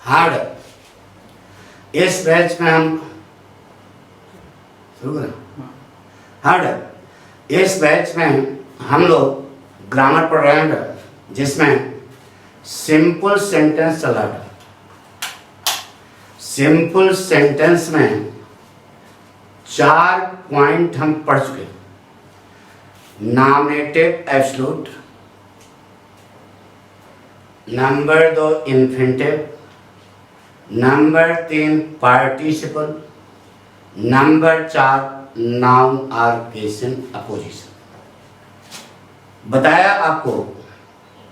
Hard. इस batch में हम शुरू करें। हार्ड। इस बैच में हम लोग ग्रामर पढ़ रहे हैं, जिसमें सिंपल सेंटेंस चल रहा है। सिंपल सेंटेंस में 4 पॉइंट हम पढ़ चुके। Nominative absolute, number 2 infinitive, number 3 participle, number 4 noun और केस इन अपोजिशन। बताया आपको,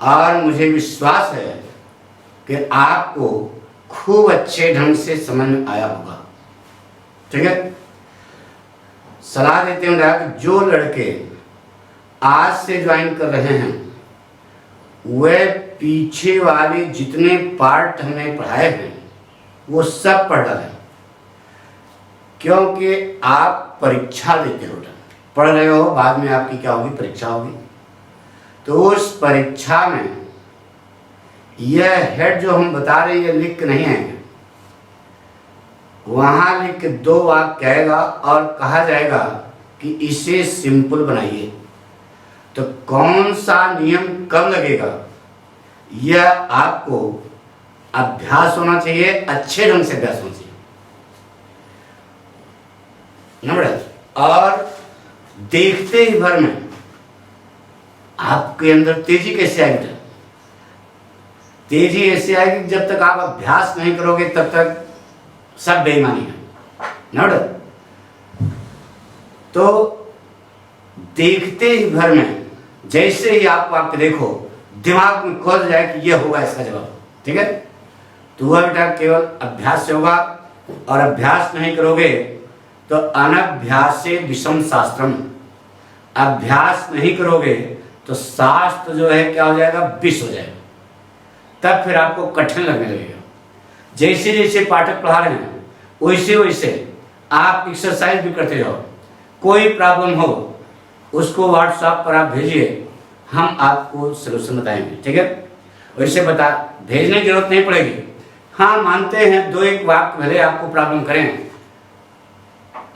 और मुझे विश्वास है कि आपको खूब अच्छे ढंग से समझ में आया होगा। ठीक है, सलाह देते हैं कि जो लड़के आज से ज्वाइन कर रहे हैं वे पीछे वाले जितने पार्ट हमने पढ़ाए हैं वो सब पढ़ डालें, क्योंकि आप परीक्षा देते हो, पढ़ रहे हो, बाद में आपकी क्या होगी, परीक्षा होगी। तो उस परीक्षा में यह हेड जो हम बता रहे हैं ये लिख के नहीं आएंगे, वहां लिख के 2 वाक्य आएगा और कहा जाएगा कि इसे सिंपल बनाइए। तो कौन सा नियम कब लगेगा, यह आपको अभ्यास होना चाहिए, अच्छे ढंग से अभ्यास होना चाहिए। नंबर, और देखते ही भर में आपके अंदर तेजी कैसे आएगी? तेजी ऐसे आएगी जब तक आप अभ्यास नहीं करोगे तब तक सब बेईमानी है। नंबर, तो देखते ही भर में जैसे ही आप वाक्य देखो दिमाग में खोल जाए कि यह होगा इसका जवाब। ठीक है, तो वह बेटा केवल अभ्यास से होगा, और अभ्यास नहीं करोगे तो अनभ्यासे विषम शास्त्रम। अभ्यास नहीं करोगे तो शास्त्र जो है क्या हो जाएगा, विष हो जाएगा। तब फिर आपको कठिन लगने लगेगा। जैसे जैसे पाठक पढ़ा रहे हैं वैसे वैसे आप एक्सरसाइज भी करते जाओ। कोई प्रॉब्लम हो उसको व्हाट्सएप पर आप भेजिए, हम आपको सलूशन बताएंगे। ठीक है, वैसे बता भेजने की जरूरत नहीं पड़ेगी। हाँ, मानते हैं 2-1 वाक्य भले आपको प्रॉब्लम करें,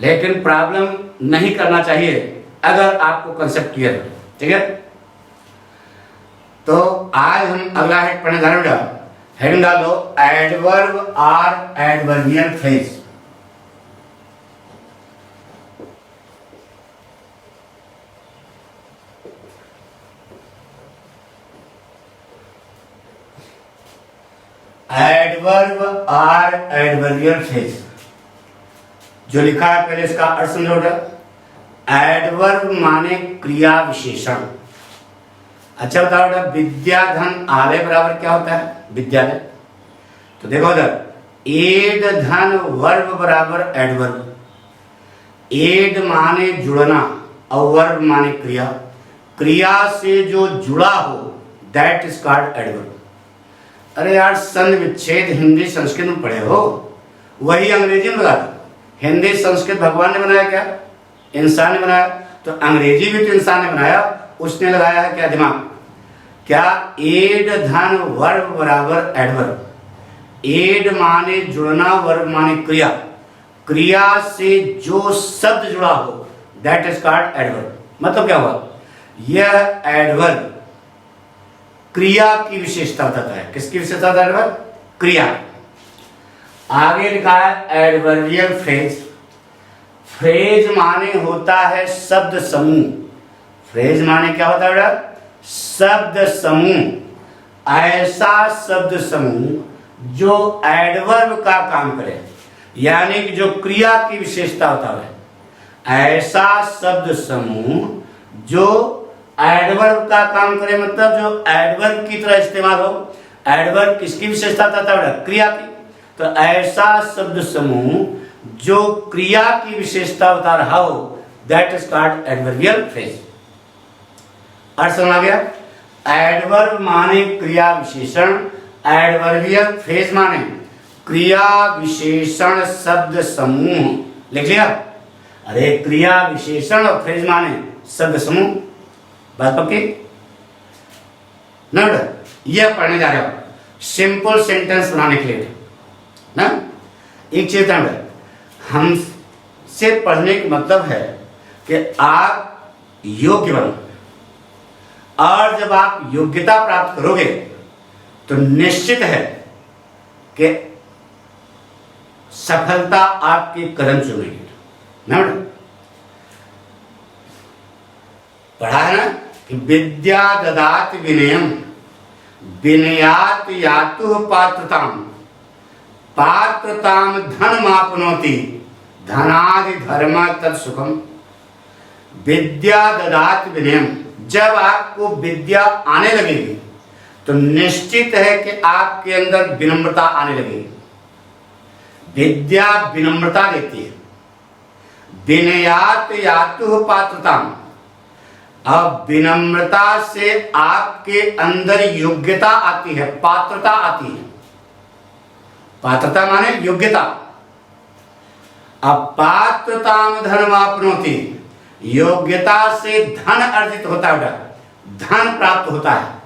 लेकिन प्रॉब्लम नहीं करना चाहिए अगर आपको कंसेप्ट क्लियर हो। ठीक है, तो आज हम अगला हेड पढ़ने जा रहे हैं। हेडिंग डाल दो, एडवर्ब और एडवर्बियल फ्रेज। एडवर्ब और एडवर्बियल फ्रेज जो लिखा है पहले इसका अर्थ समझो। एडवर्ब माने क्रिया विशेषण। अच्छा बताओ बेटा, विद्याधन आलय बराबर क्या होता है, विद्यालय। तो देखो उधर, एड धन वर्ब बराबर एडवर्ब। एड माने जुड़ना और वर्ब माने क्रिया। क्रिया से जो जुड़ा हो दैट इज कॉल्ड एडवर्ब। अरे यार, संधि विच्छेद हिंदी संस्कृत में पढ़े हो, वही अंग्रेजी में लगा दो। हिंदी संस्कृत भगवान ने बनाया क्या, इंसान ने बनाया, तो अंग्रेजी भी तो इंसान ने बनाया, उसने लगाया है क्या दिमाग। क्या एड धन वर्ब बराबर एडवर्ब। एड माने जुड़ना, वर्ब माने क्रिया। क्रिया से जो शब्द जुड़ा हो दैट इज कॉल्ड एडवर्ब। मतलब क्या हुआ, यह एडवर्ब क्रिया की विशेषता बताता है। किसकी विशेषता बताता है एडवर्ब, क्रिया। आगे लिखा है एडवर्बियल फ्रेज। फ्रेज माने होता है शब्द समूह। फ्रेज माने क्या होता है बेटा, शब्द समूह। ऐसा शब्द समूह जो एडवर्ब का काम करे, यानी कि जो क्रिया की विशेषता होता है। ऐसा शब्द समूह जो एडवर्ब का काम करे, मतलब जो एडवर्ब की तरह इस्तेमाल हो। एडवर्ब किसकी विशेषता होता है, क्रिया की। तो ऐसा शब्द समूह जो क्रिया की विशेषता बता रहा हो that is called adverbial phrase. अर्थ समझ आ गया। एडवर्ब माने क्रिया विशेषण, एडवर्बियल फ्रेज माने क्रिया विशेषण शब्द समूह। लिख लिया। अरे क्रिया विशेषण और फ्रेज माने शब्द समूह। बात पक्की। नोट, यह पढ़ने जा रहे हो सिंपल सेंटेंस बनाने के लिए। ना। एक चेतना में हमसे पढ़ने का मतलब है कि आप योग्य बनो, और जब आप योग्यता प्राप्त करोगे तो निश्चित है कि सफलता आपके कदम चुमेगी ना। पढ़ा है ना कि विद्या ददाति विनयम विनयात यातु पात्रताम पात्रताम धन मापनोति धनादि धर्म तत्सुखम। विद्या ददाति विनयम, जब आपको विद्या आने लगेगी तो निश्चित है कि आपके अंदर विनम्रता आने लगेगी। विद्या विनम्रता देती है। विनयात यातु पात्रताम, अब विनम्रता से आपके अंदर योग्यता आती है, पात्रता आती है। पात्रता माने योग्यता। अब पात्रताम धनमाप्नोति, योग्यता से धन अर्जित होता है, धन प्राप्त होता है।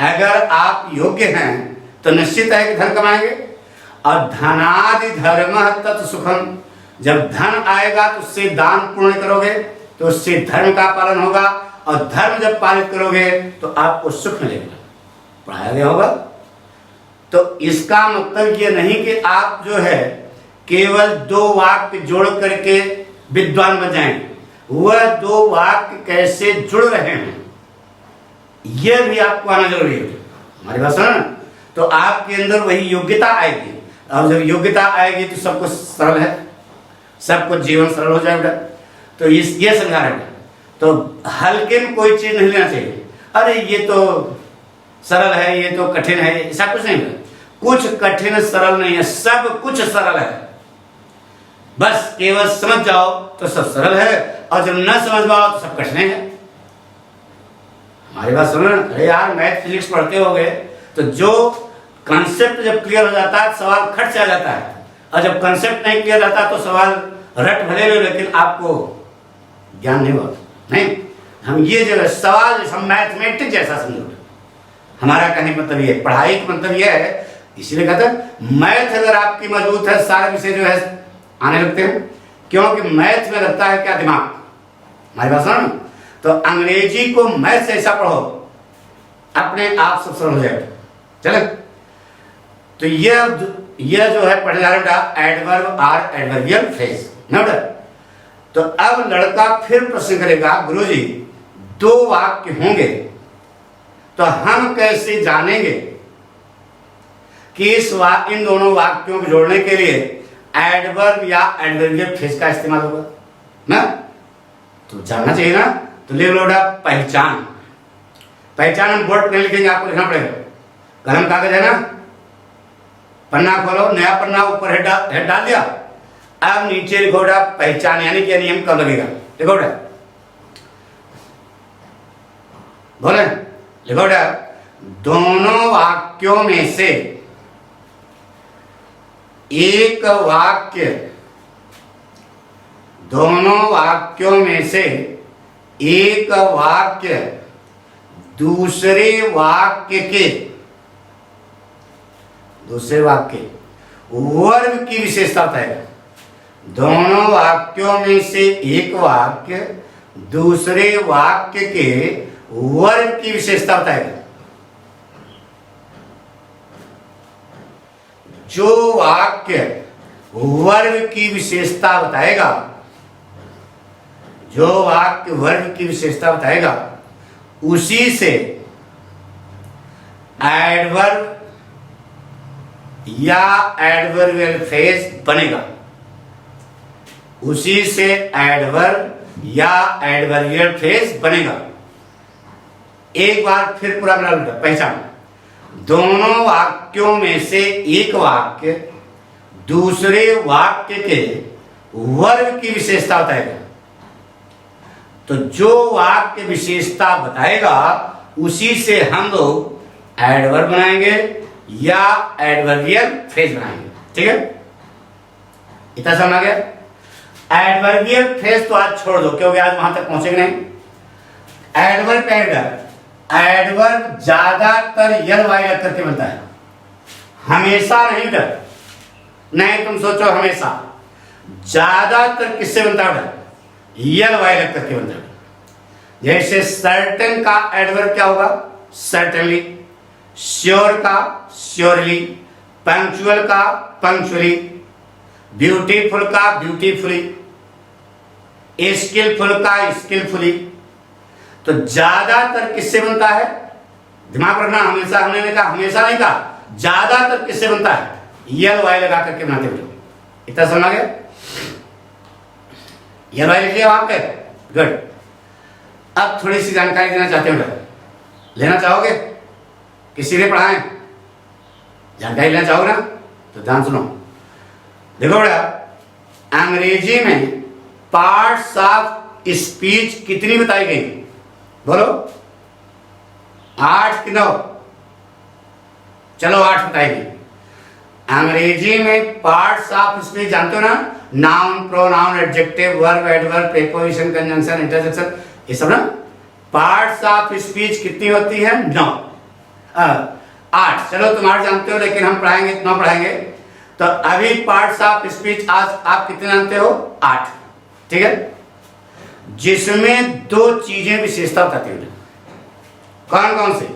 अगर आप योग्य हैं तो निश्चित है कि धन कमाएंगे। और धनादि धर्म तत्सुखम, जब धन आएगा तो उससे दान पुण्य करोगे तो उससे धर्म का पालन होगा, और धर्म जब पालित करोगे तो आपको सुख मिलेगा। पढ़ाया गया होगा। तो इसका मतलब ये नहीं कि आप जो है केवल दो वाक्य जोड़ करके विद्वान बन जाएंगे। वह दो वाक्य कैसे जुड़ रहे हैं यह भी आपको आना जरूरी है। हमारी बात सुना ना। तो आपके अंदर वही योग्यता आएगी, और जब योग्यता आएगी तो सब कुछ सरल है, सबको जीवन सरल हो जाएगा। तो ये समझा रहे हैं। तो हल्के में कोई चीज नहीं लेना चाहिए। अरे ये तो सरल है, ये तो कठिन है, ऐसा कुछ नहीं है। कुछ कठिन सरल नहीं है, सब कुछ सरल है। बस केवल समझ जाओ तो सब सरल है, और जब न समझ पाओ तो सब कठिन है। हमारी बात सुनो। अरे यार मैथ फिजिक्स पढ़ते होगे तो जो कॉन्सेप्ट जब क्लियर हो जाता है सवाल खट से आ जाता है, और जब कॉन्सेप्ट नहीं क्लियर रहता तो सवाल रट भले लो लेकिन आपको ज्ञान नहीं होता। नहीं, हम ये जो सवाल हम मैथमेटिक्स जैसा समझो। हमारा कहने का मतलब ये, पढ़ाई का मतलब ये है। इसीलिए कहते हैं मैथ अगर आपकी मजबूत है सारे विषय जो है आने लगते हैं, क्योंकि मैथ में लगता है क्या दिमाग। हमारी बात सुनो। तो अंग्रेजी को मैथ से ऐसा पढ़ो अपने आप सब सरल हो जाएगा। चले। तो यह जो है पढ़ने जा रहा है एडवर्ब आर एडवर्बियल फ्रेज ना। तो अब लड़का फिर प्रश्न करेगा, गुरुजी दो वाक्य होंगे तो हम कैसे जानेंगे कि इन दोनों वाक्यों को जोड़ने के लिए एडवर्ब या एडवर्बियल फ्रेज का इस्तेमाल होगा ना। तो जानना चाहिए ना। तो ले लो पहचान। पहचान हम बोर्ड पर लिखेंगे, आपको लिखना पड़ेगा। कलम कागज है ना, पन्ना खोलो, नया पन्ना ऊपर हेड डाल दिया। अब नीचे लिखो पहचान, यानी कि नियम कब लगेगा। लिखो बोले लिखो दोनों वाक्यों में से एक वाक्य, दोनों वाक्यों में से एक वाक्य दूसरे वाक्य वर्ग की विशेषता बताएगा। दोनों वाक्यों में से एक वाक्य दूसरे वाक्य के वर्ग की विशेषता बताएगा। जो वाक्य वर्ग की विशेषता बताएगा, जो वाक्य वर्ग की विशेषता बताएगा उसी से एडवर्ब या एडवर्बियल फ्रेज बनेगा। उसी से एडवर्ब या एडवर्बियल फ्रेज बनेगा। एक बार फिर पूरा मिला पहचान। दोनों वाक्यों में से एक वाक्य दूसरे वाक्य के वर्ग की विशेषता बताएगा। तो जो वाक्य विशेषता बताएगा उसी से हम लोग एडवर्ब बनाएंगे या एडवर्बियल फ्रेज बनाएंगे। ठीक है, इतना समझ आ गया। एडवर्बियल फ्रेज तो आज छोड़ दो क्योंकि आज वहां तक पहुंचेंगे नहीं। एडवर्ब कहेगा, एडवर्ब ज्यादातर यल वाई करके बनता है, हमेशा नहीं होता। नहीं, तुम सोचो हमेशा ज्यादातर किससे बनता है बेटा? यल वाई लग करके बनता है। जैसे सर्टेन का एडवर्ब क्या होगा? सर्टेनली। श्योर का श्योरली। पंक्चुअल का पंक्चुअली। ब्यूटीफुल का ब्यूटीफुली। स्किलफुल का स्किलफुली। तो ज्यादातर किससे बनता है? दिमाग रखना, हमेशा हमने नहीं कहा, हमेशा नहीं कहा, ज्यादातर किससे बनता है? यल वाई लगा करके बनाते हो। इतना समझ आ गया? यल वाई लिख लिया वहां पे, गुड। अब थोड़ी सी जानकारी देना चाहते हो, लेना चाहोगे? किसी ने पढ़ाएं? जानकारी लेना चाहोगे ना? तो ध्यान सुनो, देखो बेटा, अंग्रेजी में पार्ट्स ऑफ स्पीच कितनी बताई गई? बोलो, 8 कि 9? चलो 8 बताएगी। अंग्रेजी में पार्ट्स ऑफ स्पीच जानते हो ना? Noun, pronoun, adjective, verb, adverb, preposition, conjunction, interjection, ये सब ना पार्ट्स ऑफ स्पीच कितनी होती है? 9। 8। चलो तुम 8 जानते हो, लेकिन हम पढ़ाएंगे 9 पढ़ाएंगे। तो अभी पार्ट्स ऑफ स्पीच आज आप कितने जानते हो? 8। ठीक है, जिसमें 2 चीजें विशेषता बताती हैं। कौन कौन से?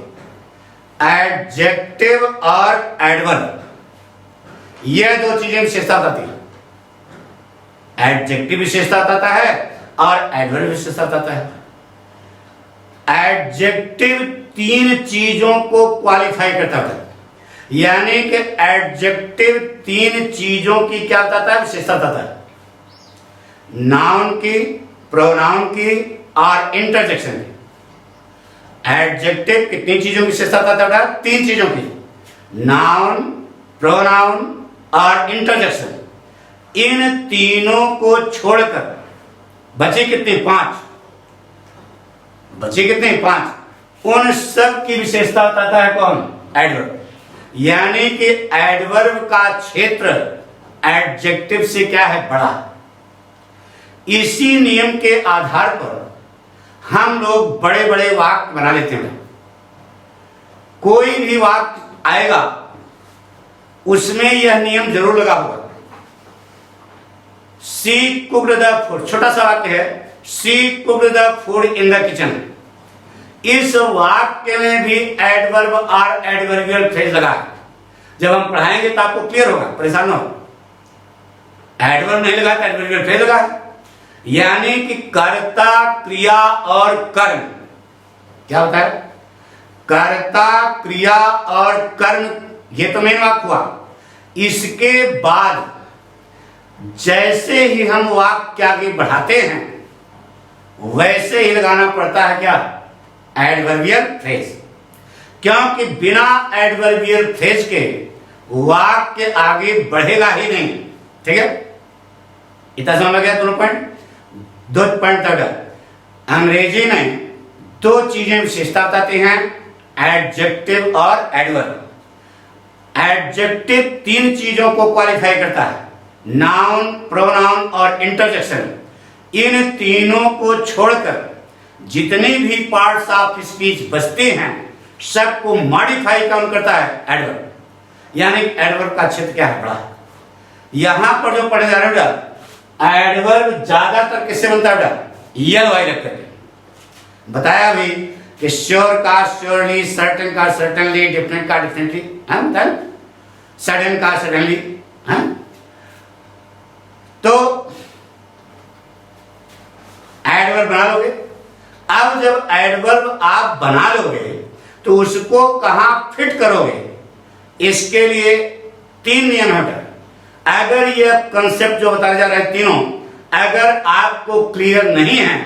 एडजेक्टिव और एडवर्ब। ये 2 चीजें विशेषता बताती हैं। एडजेक्टिव विशेषता बताता है और एडवर्ब विशेषता बताता है। एडजेक्टिव 3 चीजों को क्वालिफाई करता है, यानी कि एडजेक्टिव 3 चीजों की क्या बताता है? विशेषता बताता है। नाउन की, प्रोनाउन की और इंटरजेक्शन की। एडजेक्टिव कितनी चीजों की विशेषता बताता है? 3 चीजों की, नाउन, प्रोनाउन और इंटरजेक्शन। इन तीनों को छोड़कर बचे कितने? 5। बचे कितने? 5। उन सब की विशेषता बताता है कौन? एडवर्ब। यानी कि एडवर्ब का क्षेत्र एडजेक्टिव से क्या है? बड़ा। इसी नियम के आधार पर हम लोग बड़े बड़े वाक्य बना लेते हैं। कोई भी वाक्य आएगा उसमें यह नियम जरूर लगा होगा। शी कुक्ड द फूड, छोटा सा वाक्य है, she cooked the food in the kitchen. इस वाक्य में भी एडवर्ब और एडवर्बियल फ्रेज लगा है। जब हम पढ़ाएंगे तो आपको क्लियर होगा, परेशान न हो। एडवर्ब नहीं लगा तो एडवर्बियल फ्रेज लगा है। यानी कि कर्ता, क्रिया और कर्म क्या होता है? कर्ता, क्रिया और कर्म, ये तो मेन वाक्य हुआ। इसके बाद जैसे ही हम वाक्य आगे बढ़ाते हैं वैसे ही लगाना पड़ता है क्या? Adverbial phrase. क्योंकि बिना एडवर्बियल फ्रेज के वाक्य आगे बढ़ेगा ही नहीं। ठीक है, इतना समझ गया? दोनों पॉइंट, 2 पॉइंट तक अंग्रेजी में 2 चीजें विशेषता बताती हैं, एडजेक्टिव और एडवर्ब। एडजेक्टिव 3 चीजों को क्वालिफाई करता है, नाउन, प्रोनाउन और इंटरजेक्शन। इन तीनों को छोड़कर जितने भी पार्ट्स ऑफ स्पीच बचते हैं सबको मॉडिफाई कौन करता है? एडवर्ब। यानी एडवर्ब का क्षेत्र क्या है? बड़ा। यहां पर जो पढ़े जा रहे हो एडवर्ब ज्यादातर किससे बनता है बेटा? यल वाई लग करके। बताया भी कि श्योर का श्योरली, सर्टेन का सर्टेनली, डिफरेंट का डिफरेंटली, सडन का सडनली। तो एडवर्ब बना लोगे। अब जब एडवर्ब आप बना लोगे तो उसको कहां फिट करोगे? इसके लिए 3 नियम है। अगर यह कंसेप्ट जो बताया जा रहा है तीनों अगर आपको क्लियर नहीं है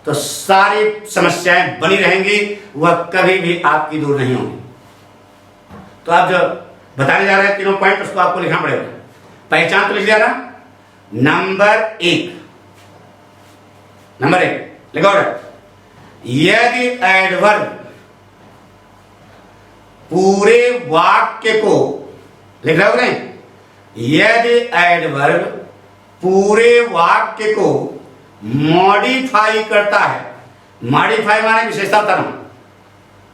तो सारी समस्याएं बनी रहेंगी, वह कभी भी आपकी दूर नहीं होंगी। तो आप जो बताने जा रहे हैं तीनों पॉइंट उसको आपको लिखना पड़ेगा। पहचान तो लिख लिया ना? नंबर 1 लिखो, यदि एडवर्ब पूरे वाक्य को, लिख रहे हो नहीं? यदि एडवर्ब पूरे वाक्य को मॉडिफाई करता है, मॉडिफाई माने विशेषता बताना,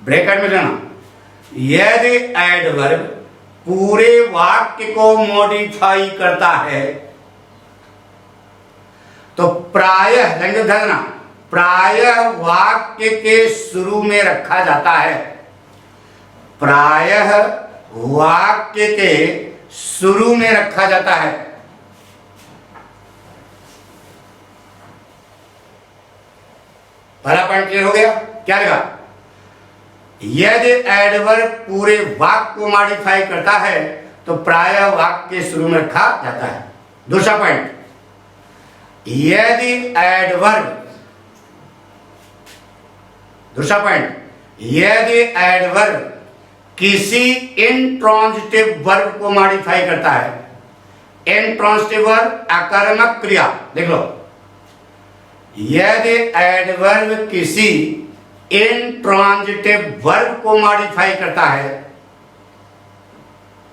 ब्रैकेट में लेना। यदि एडवर्ब पूरे वाक्य को मॉडिफाई करता है तो प्रायः ध्यान, प्रायः वाक्य के शुरू में रखा जाता है, प्रायः वाक्य के शुरू में रखा जाता है। पहला पॉइंट क्लियर हो गया? क्या लगा? यदि एडवर्ब पूरे वाक्य को मॉडिफाई करता है तो प्रायः वाक्य के शुरू में रखा जाता है। दूसरा पॉइंट, यदि एडवर्ब, दूसरा पॉइंट, यदि एडवर्ब किसी इंट्रांजिटिव वर्ब को मॉडिफाई करता है, इंट्रांजिटिव वर्ब आकर्मक क्रिया, देख लो, यदि एडवर्ब किसी इंट्रांजिटिव वर्ब को मॉडिफाई करता है,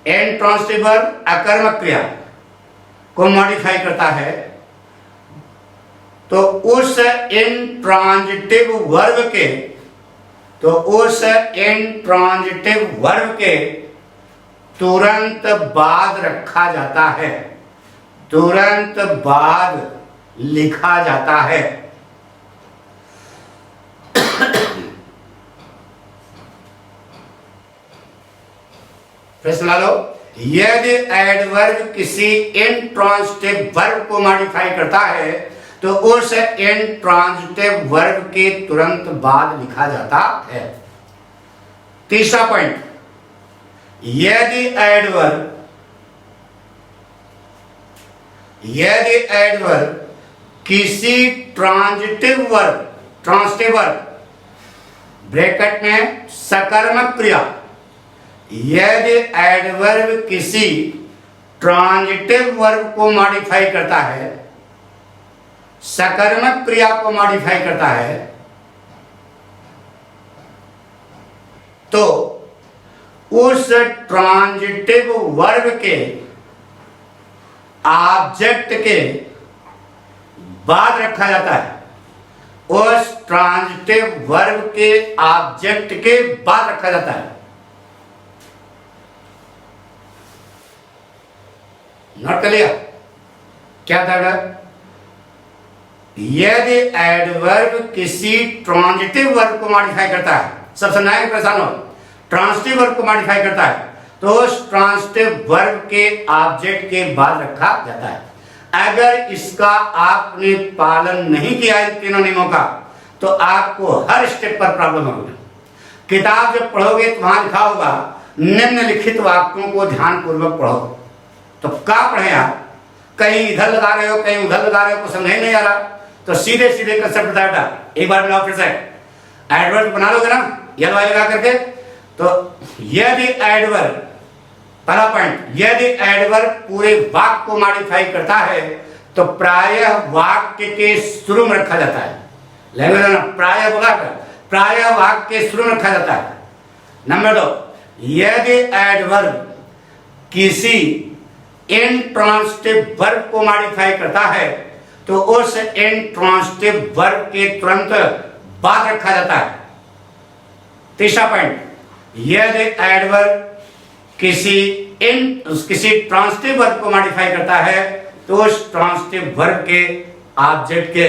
इंट्रांजिटिव वर्ब आकर्मक क्रिया को मॉडिफाई करता है, तो उस इंट्रांजिटिव वर्ब के, तो उस इंट्रांजिटिव वर्ब के तुरंत बाद रखा जाता है, तुरंत बाद लिखा जाता है। प्रश्न ला लो, यदि एडवर्ब किसी इंट्रांजिटिव वर्ब को मॉडिफाई करता है तो उस इंट्रांजिटिव वर्ब के तुरंत बाद लिखा जाता है। तीसरा पॉइंट, यदि एडवर्ब किसी ट्रांजिटिव वर्ब ब्रैकेट में सकर्मक क्रिया, यदि एडवर्ब किसी ट्रांजिटिव वर्ब को मॉडिफाई करता है, सकर्मक क्रिया को मॉडिफाई करता है, तो उस ट्रांजिटिव वर्ब के ऑब्जेक्ट के बाद रखा जाता है, उस ट्रांजिटिव वर्ब के ऑब्जेक्ट के बाद रखा जाता है। नोट कर लिया? क्या था? यदि एडवर्ब किसी ट्रांजिटिव वर्ब को मॉडिफाई करता है, सब समझाएंगे परेशान हो, ट्रांजिटिव वर्ब को मॉडिफाई करता है तो उस ट्रांजिटिव वर्ब के ऑब्जेक्ट के बाद रखा जाता है। अगर इसका आपने पालन नहीं किया इन तीनों नियमों का तो आपको हर स्टेप पर प्रॉब्लम होगी। किताब जब पढ़ोगे तो वहां लिखा होगा निम्नलिखित वाक्यों को ध्यानपूर्वक पढ़ो, तो क्या पढ़े आप? कहीं इधर लगा रहे हो, कहीं उधर लगा रहे हो, कुछ समझ नहीं आ रहा, तो सीधे सीधे कंसेप्ट बताया। एक बार मिलाओ फिर से, एडवर्ब बना लोगे ना ये लगा करके, तो यदि एडवर्ब, पहला पॉइंट, यदि एडवर्ब पूरे वाक्य को मॉडिफाई करता है तो प्रायः वाक्य के शुरू में रखा जाता है। लैंग्वेज ना प्रायः बोला कर, प्रायः वाक्य के शुरू में रखा जाता है। नंबर 2, यदि एडवर्ब किसी इंट्रांजिटिव वर्ब को मॉडिफाई करता है तो उस इंट्रांजिटिव वर्ब के तुरंत बाद रखा जाता है। तीसरा पॉइंट, यदि एडवर्ब किसी ट्रांजिटिव वर्ब को मॉडिफाई करता है तो उस ट्रांजिटिव वर्ब के ऑब्जेक्ट के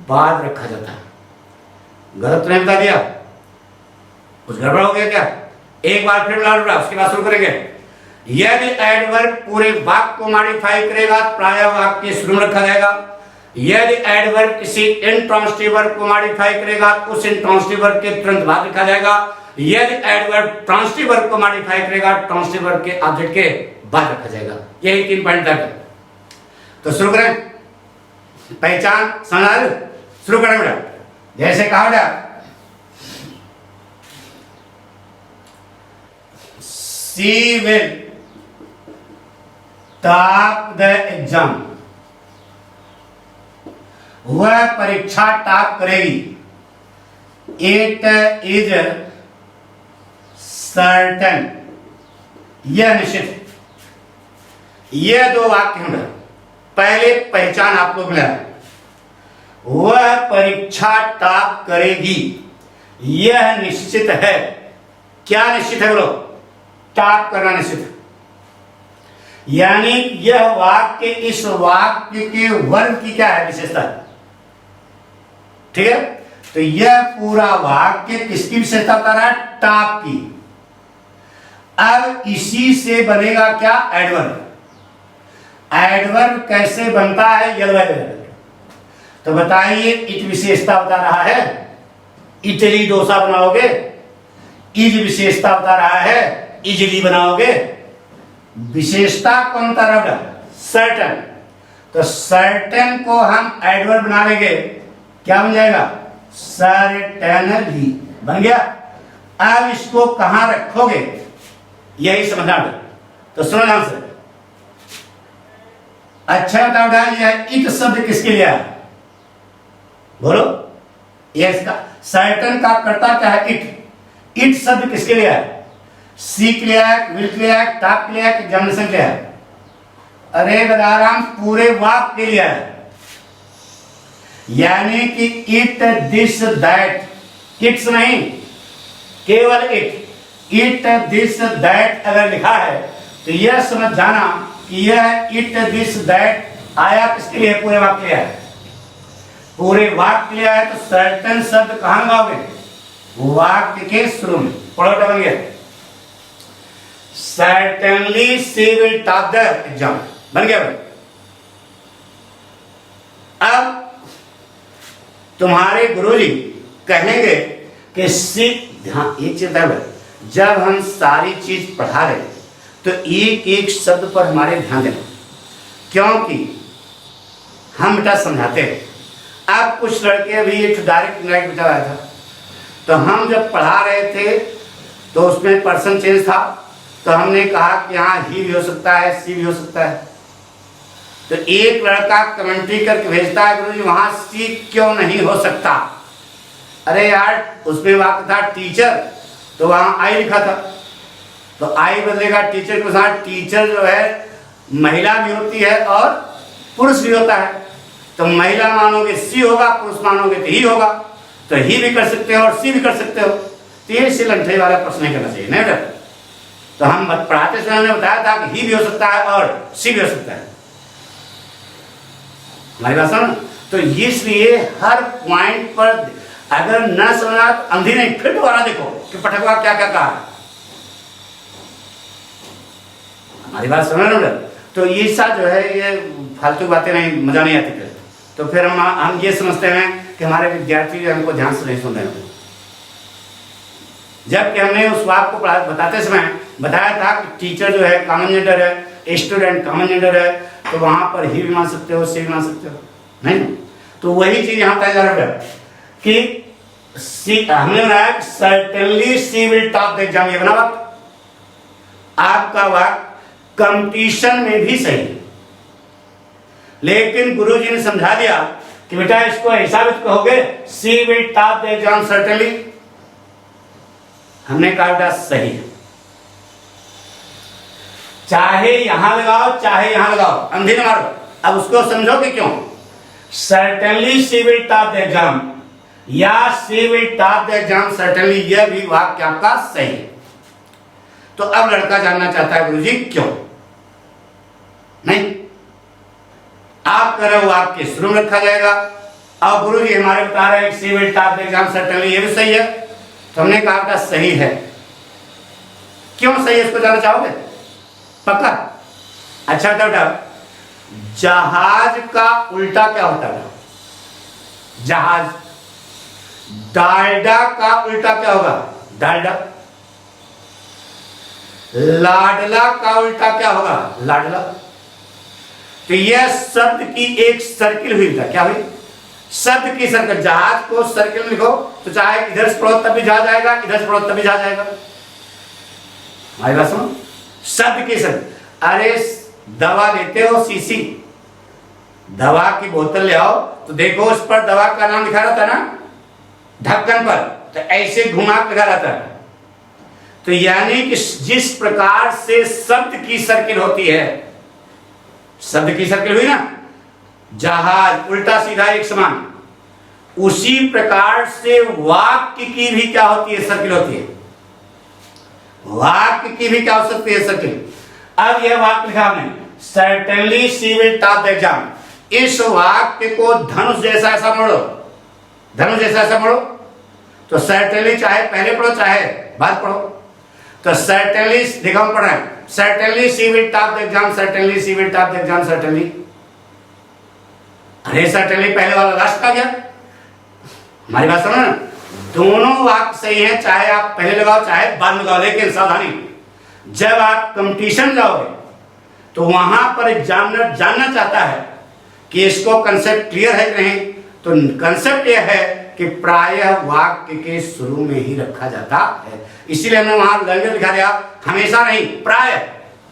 बाद रखा जाता है। गलत तो नहीं बता दिया? कुछ गड़बड़ हो गया क्या? एक बार फिर मिला लूंगा, उसके बाद शुरू करेंगे। यदि एडवर्ब पूरे वाक्य को मॉडिफाई करेगा प्रायः वाक्य के शुरू में रखा जाएगा। यदि एडवर्ब किसी इंट्रांजिटिव वर्ब को मॉडिफाई करेगा उस इंट्रांजिटिव वर्ब के तुरंत बाद लिखा जाएगा। यदि एडवर्ब ट्रांजिटिव वर्ब को मॉडिफाई करेगा ट्रांजिटिव वर्ब के ऑब्जेक्ट के बाद रखा जाएगा। यही 3 पॉइंट तक है। तो शुरू करें, पहचान समझ, शुरू करें बेटा। जैसे कहा बेटा, सी विल टॉप द एग्जाम, वह परीक्षा टॉप करेगी। इट इज सर्टन, यह निश्चित। यह 2 वाक्य हैं। पहले पहचान आप लोग मिला, वह परीक्षा टॉप करेगी, यह निश्चित है। क्या निश्चित है बोलो? टाप करना निश्चित है। यानी यह वाक्य इस वाक्य के वर्ग की क्या है, विशेषता। ठीक है, तो यह पूरा वाक्य किसकी विशेषता बता रहा है, टाप की। अब इसी से बनेगा क्या, एडवर्ब। एडवर्ब कैसे बनता है, यह तो बताइए। इट विशेषता बता रहा है, इडली डोसा बनाओगे। इज विशेषता बता रहा है, इजली बनाओगे। विशेषता कौन सा रहा, सर्टन। तो सर्टन को हम एडवर्ब बना लेंगे, क्या बन जाएगा, सर्टेनली बन गया। अब इसको कहां रखोगे, यही समझना है। तो सुनो ध्यान से, अच्छा बताओ, यह इट शब्द किसके लिए है, बोलो। ये इसका सर्टन का कर्ता क्या है, इट। इट शब्द किसके लिए है, सी के लिए है, विल के लिए है, टाप के लिए है, जनरेशन के लिए है। अरे बदाराम पूरे वाक्य के लिए है। यानी कि इट दिस दैट, किट्स नहीं, केवल इट दिस दैट अगर लिखा है तो यह समझ जाना कि यह इट दिस दैट आया किसके लिए, पूरे वाक्य के लिए है। पूरे वाक्य के लिए है तो सर्टन शब्द कहां लगाओगे, वाक्य के शुरू में। पढ़ो बन गया, certainly she will top the exam, बन गया भाई। अब तुम्हारे गुरुजी कहेंगे कि ध्यान, एक चीज है, जब हम सारी चीज पढ़ा रहे तो एक एक शब्द पर हमारे ध्यान देना, क्योंकि हम बेटा समझाते हैं। अब कुछ लड़के अभी एक डायरेक्ट बेटा आया था, तो हम जब पढ़ा रहे थे तो उसमें पर्सन चेंज था, तो हमने कहा कि यहाँ ही भी हो सकता है, सी भी हो सकता है। तो एक लड़का कमेंट्री करके भेजता है, गुरुजी वहां सी क्यों नहीं हो सकता। अरे यार उसमें वाक्य था टीचर, तो वहां आई लिखा था, तो आई बदलेगा टीचर के साथ। टीचर जो है महिला भी होती है और पुरुष भी होता है, तो महिला मानोगे सी होगा, पुरुष मानोगे तो ही होगा। तो ही भी कर सकते हो और सी भी कर सकते हो। तो ये सिलंठे वाला प्रश्न नहीं करना चाहिए, नहीं बेटा। तो हम पढ़ाते समय हमने बताया था कि ही भी हो सकता है और सी भी हो सकता है, हमारी बात सुन। तो इसलिए हर पॉइंट पर अगर न समझा तो अंधी नहीं, फिर दोबारा देखो कि पठकवा क्या क्या कहा, हमारी बात समझ लो। तो ये सब जो है ये फालतू बातें नहीं, मजा नहीं आती। फिर तो फिर हम ये समझते हैं कि हमारे विद्यार्थी हमको ध्यान से नहीं सुन रहे हैं, जबकि हमने उस वाक्य को बताते समय बताया था कि टीचर जो है कॉमन जेंडर है, स्टूडेंट कॉमन जेंडर है, तो वहां पर ही भी मान सकते हो, सी भी मान सकते हो, नहीं। तो वही चीज यहाँ बताया जा रहा है कि हमने बनाया certainly she will top the exam, ये बना वाक्य। आपका वाक्य कंपटीशन में भी सही, लेकिन गुरुजी ने समझा दिया कि बेटा इसको ऐसा भी कहोगे, she will top the exam certainly. हमने कहा बेटा सही है, चाहे यहां लगाओ चाहे यहां लगाओ, अंधी न मारो। अब उसको समझो कि क्यों certainly she will top the exam या she will top the exam certainly, यह भी वाक्य आपका सही है। तो अब लड़का जानना चाहता है गुरुजी क्यों नहीं, आप कर रहे हो आपके शुरू में रखा जाएगा। अब गुरुजी हमारे बता रहे हैं she will top the exam certainly, ये भी सही है। तो हमने कहा था सही है, क्यों सही है इसको जानना चाहोगे, पक्का। अच्छा बेटा, जहाज का उल्टा क्या होता है, जहाज। डालडा का उल्टा क्या होगा, डालडा। लाडला का उल्टा क्या होगा, लाडला। तो यह शब्द की एक सर्किल हुई था, क्या हुई, शब्द की सर्किल। जहाज को सर्किल में लिखो तो चाहे इधर से पढ़ो तब भी जहाज आएगा, इधर से पढ़ो तब भी जहाज आएगा। हमारी बात सुनो, शब्द की सर्किल। अरे दवा लेते हो शीशी, दवा की बोतल ले आओ तो देखो उस पर दवा का नाम लिखा रहता है ना ढक्कन पर, तो ऐसे घुमा लगा रहता है। तो यानी कि जिस प्रकार से शब्द की सर्किल होती है, शब्द की सर्किल हुई ना, जहाज उल्टा सीधा एक समान, उसी प्रकार से वाक्य की भी क्या होती है, सर्किल होती है। वाक्य की भी क्या हो सकती है सर्किल। अब यह वाक्य लिखा हमने, certainly she will top the exam. इस वाक्य को धनुष जैसा ऐसा मोड़ो, धनुष जैसा ऐसा मोड़ो, तो सर्टेनली चाहे पहले पढ़ो चाहे बाद पढ़ो। तो सर्टेनली देखो हम पढ़ रहे हैं, certainly she will top the exam, certainly she will top the exam, certainly. अरे सर्टेनली पहले वाला लास्ट आ गया। हमारी बात सुनो ना, दोनों वाक्य सही है, चाहे आप पहले लगाओ चाहे बाद में लगाओ। लेकिन सावधानी, जब आप कंपटीशन जाओगे तो वहां पर एग्जामिनर जानना चाहता है कि इसको कंसेप्ट क्लियर है कि नहीं। तो कंसेप्ट यह है कि प्रायः वाक्य के शुरू में ही रखा जाता है, इसीलिए हमने वहां लैंग्वेज लिखा दिया, हमेशा नहीं, प्रायः।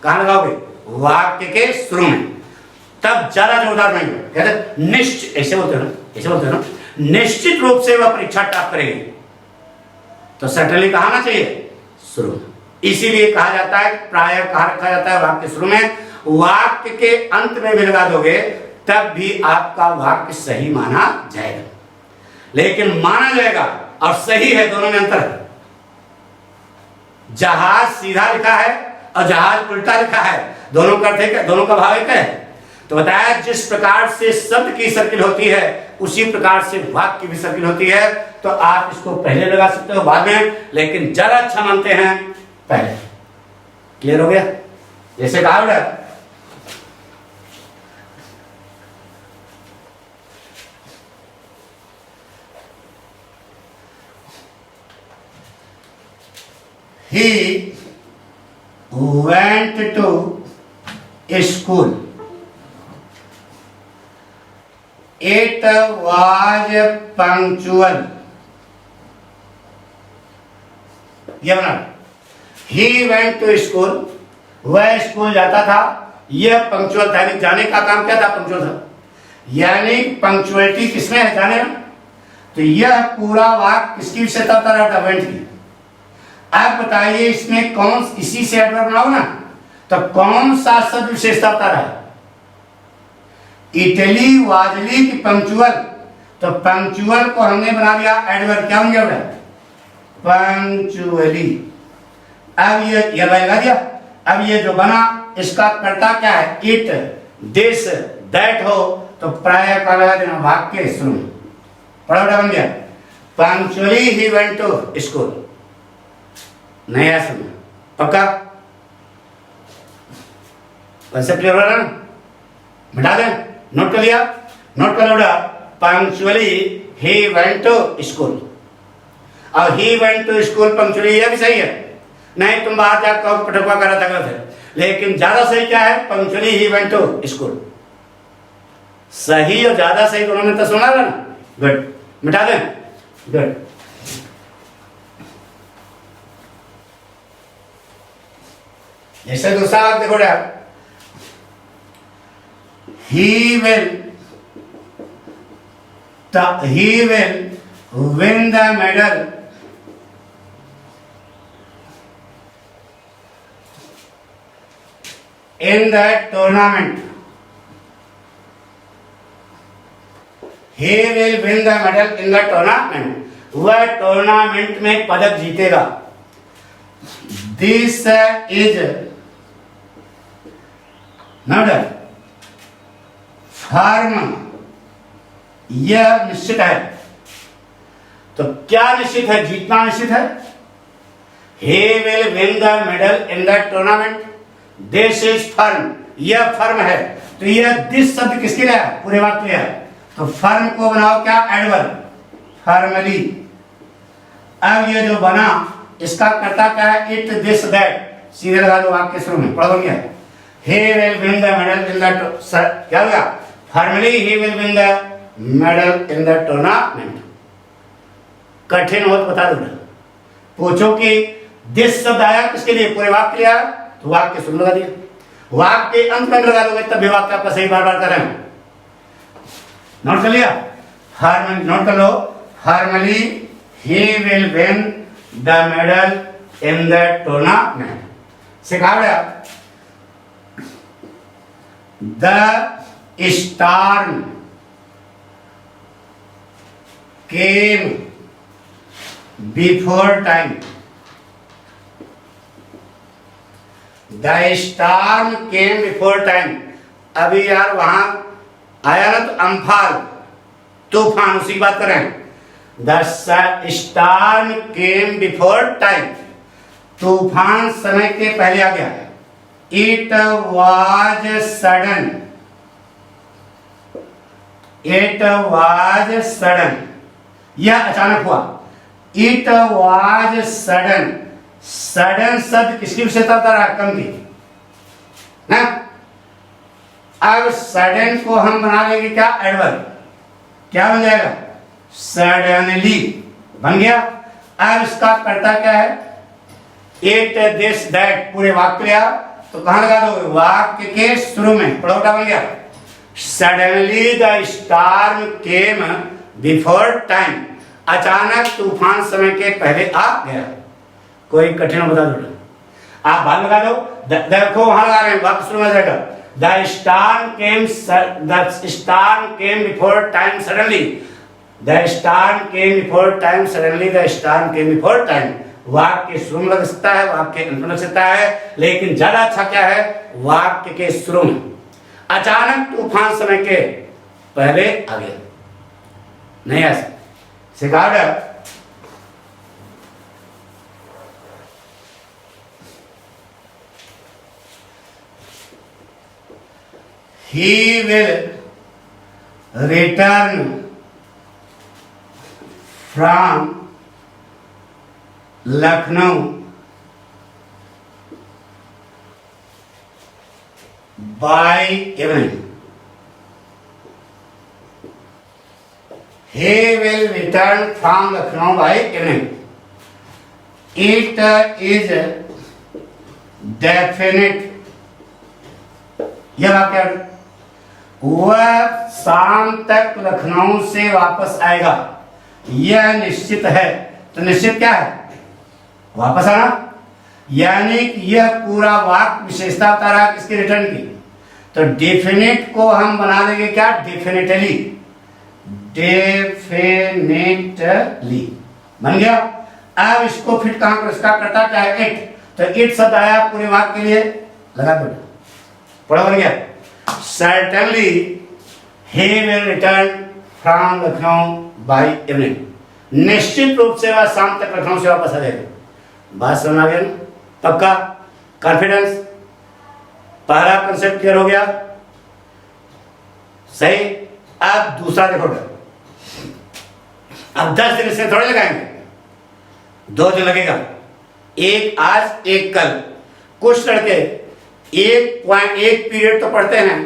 कहां लगाओगे? वाक्य के शुरू में, तब ज्यादा जोरदार नहीं। कहते निश्चित, ऐसे बोलते हो ना, ऐसे बोलते हो ना, निश्चित रूप से वह परीक्षा टॉप करेगी। तो सर्टेनली कहा ना चाहिए शुरू में, इसीलिए कहा जाता है प्रायः कहा रखा जाता है वाक्य शुरू में। वाक्य के अंत में भी लगा दोगे तब भी आपका वाक्य सही माना जाएगा। लेकिन माना जाएगा और सही है, दोनों में अंतर है। जहाज सीधा लिखा है और जहाज उल्टा लिखा है, दोनों का अर्थ है, दोनों का भाव एक है। तो बताया जिस प्रकार से शब्द की सर्किल होती है उसी प्रकार से वाक्य की भी सर्किल होती है। तो आप इसको पहले लगा सकते हो बाद में, लेकिन ज्यादा अच्छा मानते हैं पहले। क्लियर हो गया? जैसे कहा बेटा, he went to school. It was punctual. ये बना, he went to school, वह स्कूल जाता था, यह पंक्चुअल था, यानी जाने का काम क्या था? पंक्चुअल था। यानी पंक्चुअलिटी किसमें है? जाने में। तो यह पूरा वाक्य किसकी विशेषता बता रहा था? वेंट की। अब बताइए इसमें कौन, इसी से एडवर्ब बनाओ ना, तो कौन सा शब्द विशेषता बता रहा है? इटली, वाजली की पंक्चुअल। तो पंक्चुअल को हमने बना दिया एडवर्ब, क्या होंगे बेटा? पंक्चुअली। अब ये लगा दिया। अब ये जो बना इसका कर्ता क्या है? इट, दिस, दैट हो, तो प्रायः का लगा देना वाक्य शुरू। पढ़ा बेटा, बन गया। Punctually he went to school. नहीं आया समझ? पक्का? कंसेप्ट क्लियर हो रहा ना? मिटा दें? नोट कर लिया? नोट कर लो बेटा। Punctually he went to school, और he went to school punctually, यह भी सही है। नहीं तुम बाहर जाकर पटकवा कर रहा था, गलत है। लेकिन ज्यादा सही क्या है? Punctually he went to school. सही और ज्यादा सही दोनों में तो सुना ना? गुड, मिटा दें? गुड। जैसे दूसरा आप देखो बेटा, he will win the medal in the tournament. He will win the medal in the tournament. वह टूर्नामेंट में पदक जीतेगा। This is not फर्म, यह निश्चित है। तो क्या निश्चित है? जीतना निश्चित है। He will win the medal in the tournament. This is firm, यह फर्म है। तो यह दिस शब्द किसके लिए है? पूरे वाक्य लिए है। तो फर्म को बनाओ क्या? Adverb, formally. अब ये जो बना इसका कर्ता क्या है? It, this, that. सीधे लगा दो वाक्य शुरू में। पढ़ो क्या? He will win the medal in the, क्या होगा? Formally he will win the medal in the tournament. कठिन हो तो बता दो। पूछो कि दिस शब्द आया किसके लिए? पूरे वाक्य लिया, तो वाक्य शुरू लगा दिया। वाक्य के अंत में लगा दोगे तब भी वाक्य आपका सही बार बार करें। नोट कर लिया? नोट कर लो। Formally he will win the medal in the tournament. सिखा गया। The storm came before time. The storm came before time. अभी यार वहां आया ना तो अम्फान तूफान, उसी की बात कर रहे हैं। The storm came before time, तूफान समय के पहले आ गया। It was sudden, it was sudden, यह अचानक हुआ। इट वॉज सडन, सडन शब्द किसकी विशेषता बता रहा है? कम की ना। अब सडन को हम बना लेंगे क्या? एडवर्ब। क्या बन जाएगा? सडनली बन गया। अब इसका कर्ता क्या है? इट दिस दैट, पूरे वाक्य लिया तो कहां लगा दो? वाक्य के शुरू में। पड़ोटा बन गया। Suddenly the storm came before time, अचानक तूफान समय के पहले आ गया। कोई कठिन बता दो, आप बाद लगा दो। देखो वहां लगा रहे हैं, वाक्य शुरू में जाएगा। The storm came before time suddenly, the storm came before time suddenly, the storm came before time. वाक्य शुरू में लग सकता है, वाक्य अंत में लग सकता है, लेकिन ज्यादा अच्छा क्या है? वाक्य के शुरू में। अचानक तूफान समय के पहले आ गया। नहीं ऐसा सिखाड़। He will return from Lucknow by evening. He will return from Lucknow by evening. It is definite. यह वाक्य, वह शाम तक लखनऊ से वापस आएगा, यह निश्चित है। तो निश्चित क्या है? वापस आना। यानी कि यह पूरा वाक्य विशेषता बता रहा है किसकी? रिटर्न की। तो डेफिनेट को हम बना देंगे क्या? डेफिनेटली, डेफिनेटली बन गया। अब इसको फिट कहां पर? इसका करता क्या है? इट। तो इट शब्द आया पूरे वाक्य के लिए, लगा दो। पढ़ा बन गया। Certainly he will return from Lucknow by evening, निश्चित रूप से वह शाम तक लखनऊ से वापस आ जाएगा। बात समझ आ गया? पक्का? कॉन्फिडेंस? पहला कंसेप्ट क्लियर हो गया? सही। अब दूसरा देखो, अब 10 दिन इसमें थोड़े लगाएंगे, 2 दिन लगेगा। एक आज एक कल। कुछ लड़के एक पीरियड तो पढ़ते हैं,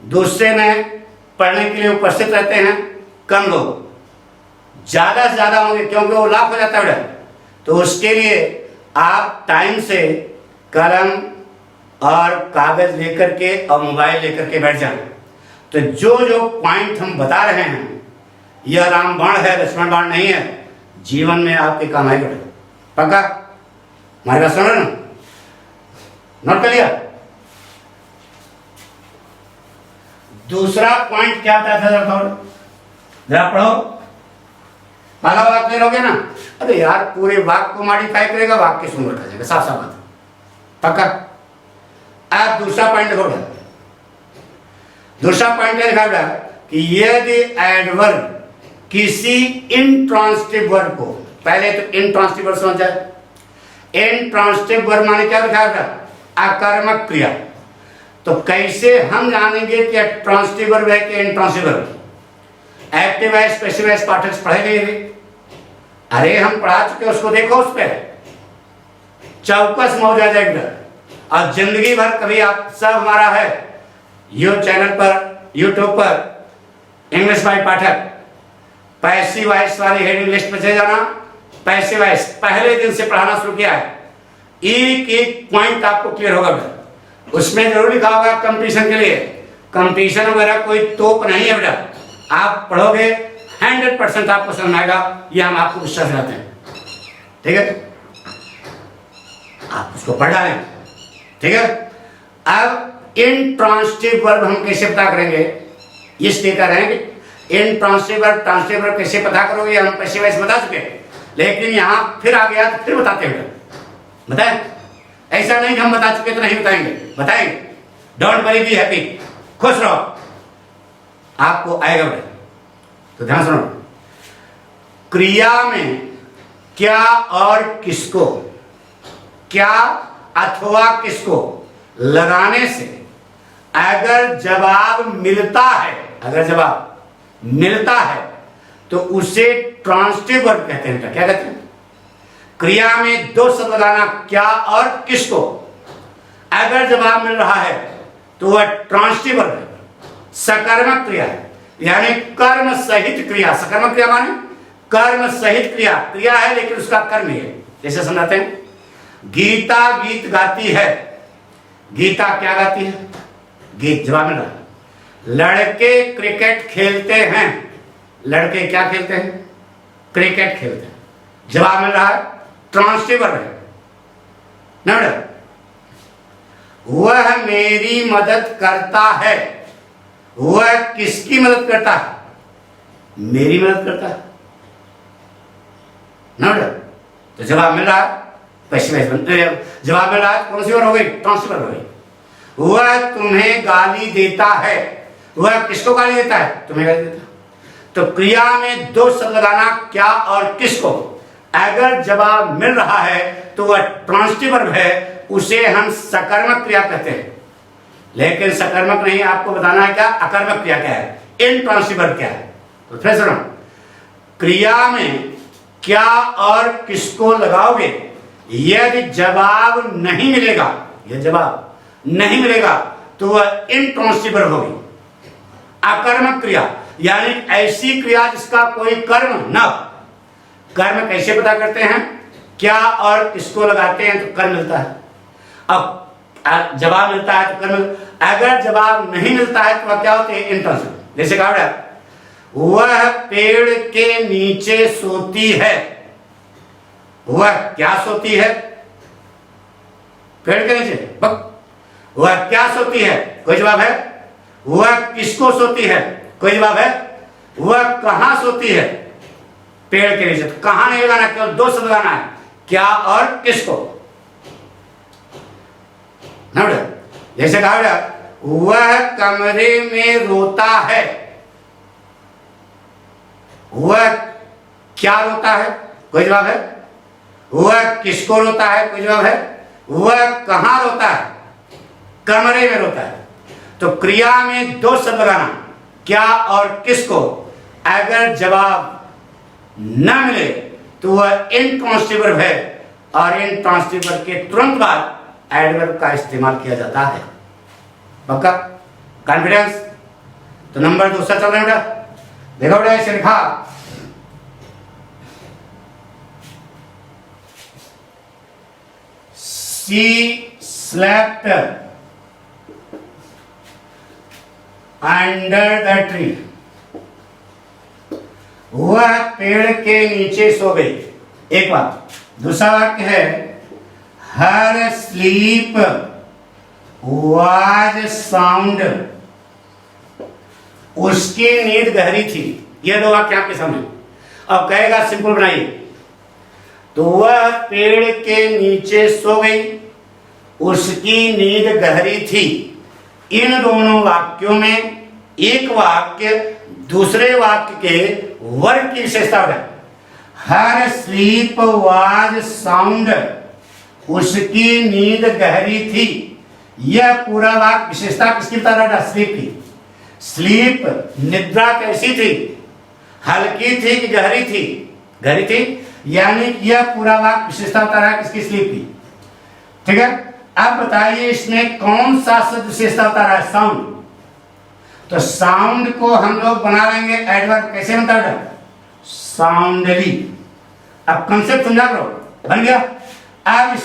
दूसरे में पढ़ने के लिए उपस्थित रहते हैं कम लोग, ज्यादा से ज्यादा होंगे क्योंकि वो लाभ हो जाता है। तो उसके लिए आप टाइम से कलम और कागज लेकर के और मोबाइल लेकर के बैठ जाएं। तो जो जो पॉइंट हम बता रहे हैं, यह रामबाण है, लक्ष्मण बाण नहीं है। जीवन में आपके काम आएगा। पक्का? हमारी बात सुन रहे ना? नोट कर लिया? दूसरा पॉइंट क्या था? जरा पढ़ो। पहला वाक्य क्लियर हो गया ना? अरे यार पूरे वाक्य को मॉडिफाई करेगा, वाक्य सुन रखा जाएगा, साफ साफ बात। पक्का? अब दूसरा पॉइंट देखो। दूसरा पॉइंट क्या लिखा कि यदि एडवर्ब किसी इंट्रांसिटिव वर्ब को, पहले तो इंट्रांसिटिव वर्ब समझ जाए। इंट्रांसिटिव वर्ब माने क्या लिखा था? आकर्मक क्रिया। तो कैसे हम जानेंगे कि ट्रांसिटिव वर्ब है कि intransitive verb? Active voice, passive voice पाठक पढ़ेंगे। अरे हम पढ़ा चुके, उसको देखो, उस पर चौकस मौज आ जाएगा। और जिंदगी भर कभी आप सब हमारा है चैनल पर, यूट्यूब पर English by Pathak, passive voice वाली हेडिंग लिस्ट पे चले जाना। पैसिव वॉइस पहले दिन से पढ़ाना शुरू किया है, एक एक पॉइंट आपको क्लियर होगा। उसमें जरूर लिखा होगा कंपटीशन के लिए। कंपटीशन वगैरह कोई तोप नहीं है बेटा, आप पढ़ोगे 100% आपको समझ आएगा, ये हम आपको विश्वास दिलाते हैं। ठीक है, आप उसको पढ़ डालें। ठीक है, अब इंट्रांसिटिव वर्ब हम कैसे पता करेंगे, इसलिए कह रहे हैं कि इंट्रांसिटिव वर्ब ट्रांसिटिव वर्ब कैसे पता करोगे, हम पैसिव वॉइस बता चुके हैं, लेकिन यहां फिर आ गया तो फिर बताते हैं। बताएं ऐसा नहीं कि हम बता चुके तो नहीं बताएंगे, बताएंगे। डोंट वरी, बी हैप्पी, खुश रहो, आपको आएगा बड़े। तो ध्यान सुनो, क्रिया में क्या और किसको, क्या अथवा किसको लगाने से अगर जवाब मिलता है, अगर जवाब मिलता है तो उसे ट्रांसिटिव वर्ब कहते हैं। क्या कहते हैं? क्रिया में दो शब्द लगाना, क्या और किसको, अगर जवाब मिल रहा है तो वह ट्रांसिटिव वर्ब है, सकर्मक क्रिया है, यानी कर्म सहित क्रिया। सकर्मक क्रिया माने कर्म सहित क्रिया, क्रिया है लेकिन उसका कर्म है। जैसे समझाते हैं, गीता गीत गाती है, गीता क्या गाती है? गीत, जवाब मिल रहा है। लड़के क्रिकेट खेलते हैं, लड़के क्या खेलते हैं? क्रिकेट खेलते हैं, जवाब मिल रहा है, ट्रांसिटिव वर्ब है ना। वह मेरी मदद करता है, वह किसकी मदद करता है? मेरी मदद करता है ना। तो जवाब मिल रहा है, जवाब मिल रहा है, कौन सी वर्ब हो गई? ट्रांसिटिव वर्ब हो गई। वह तुम्हें गाली देता है, वह किसको गाली देता है? तुम्हें गाली देता है। तो क्रिया में दो शब्द लगाना, क्या और किसको, अगर जवाब मिल रहा है तो वह ट्रांसिटिव वर्ब है, उसे हम सकर्मक क्रिया कहते हैं। लेकिन सकर्मक नहीं, आपको बताना है क्या अकर्मक क्रिया क्या है, इनट्रांसिटिव वर्ब क्या है। तो फिर सुनो, क्रिया में क्या और किसको लगाओगे, यदि जवाब नहीं मिलेगा, यह जवाब नहीं मिलेगा तो वह इनट्रांसिटिव वर्ब होगी, अकर्मक क्रिया, यानी ऐसी क्रिया जिसका कोई कर्म न। कर्म कैसे पता करते हैं? क्या और किसको लगाते हैं तो कर्म मिलता है, अब जवाब मिलता है तो कर्म। अगर जवाब नहीं मिलता है तो वह क्या होते हैं? इनट्रांसिटिव। जैसे कहा, वह पेड़ के नीचे सोती है, वह क्या सोती है? पेड़ के नीचे, वह क्या सोती है? कोई जवाब है? वह किसको सोती है? कोई जवाब है? वह कहां सोती है? पेड़ के नीचे। तो कहां नहीं लगाना, केवल दो शब्द लगाना है, क्या और किसको ना। जैसे कहा, वह कमरे में रोता है, वह क्या रोता है? कोई जवाब है? वह किसको रोता है? कोई जवाब है? वह कहां रोता है? कमरे में रोता है। तो क्रिया में दो शब्द लगाना, क्या और किसको, अगर जवाब न मिले तो वह इनट्रांसिटिव वर्ब है, और इनट्रांसिटिव वर्ब के तुरंत बाद एडवर्ब का इस्तेमाल किया जाता है। पक्का? कॉन्फिडेंस? तो नंबर दूसरा चल रहा है बेटा, देखो बेटा ऐसे लिखा, She slept under the tree. वह पेड़ के नीचे सो गई। एक बात। दूसरा वाक्य है, Her sleep was sound. उसकी नींद गहरी थी। ये दो वाक्य आपके सामने। अब कहेगा सिंपल बनाइए, तो वह पेड़ के नीचे सो गई, उसकी नींद गहरी थी। इन दोनों वाक्यों में एक वाक्य दूसरे वाक्य के वर्ग की विशेषता है। हर स्लीप वाज साउंड, उसकी नींद गहरी थी। यह पूरा वाक्य विशेषता किसकी तरह? स्लीप की। स्लीप निद्रा कैसी थी? हल्की थी कि गहरी थी? गहरी थी, यानी यह पूरा वाक्य विशेषता बता रहा है किसकी? स्लीप की। ठीक है, अब बताइए इसमें कौन सा शब्द विशेषता बता रहा है? साउंड। तो साउंड को हम लोग बना लेंगे एडवर्ब। कैसे बनता है? साउंडली। अब कंसेप्ट समझा करो, बन गया। अब